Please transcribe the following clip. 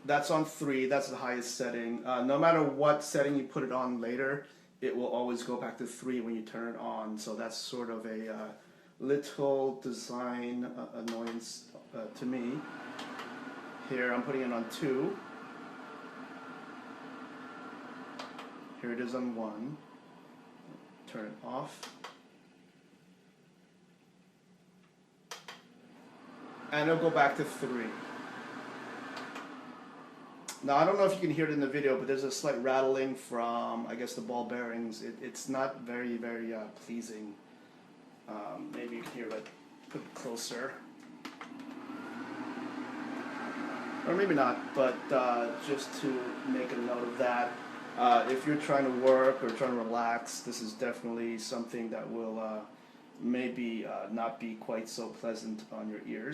that's on 3. That's the highest setting. No matter what setting you put it on later, it will always go back to 3 when you turn it on. So that's sort of a little design annoyance to me. Here I'm putting it on 2. Here it is on 1. Turn it off. And it'll go back to 3. Now I don't know if you can hear it in the video, but there's a slight rattling from, I guess, the ball bearings. It's not very, very pleasing. Maybe you can hear it. Put it closer. Or maybe not, but just to make a note of that. If you're trying to work or trying to relax, this is definitely something that will maybe not be quite so pleasant on your ears.